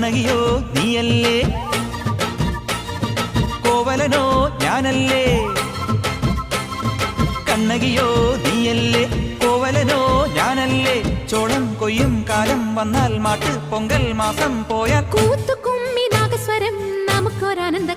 കണ്ണകിയോ നീയല്ലേ, കോവലനോ ഞാനല്ലേ. കണ്ണകിയോ നീയല്ലേ, കോവലനോ ഞാനല്ലേ. ചോളം കൊയ്യും കാലം വന്നാൽ മാട്ട് പൊങ്കൽ മാസം പോയാൽ കൂത്തുകുമ്മി നാഗസ്വരം നമുക്കൊരാനന്ദ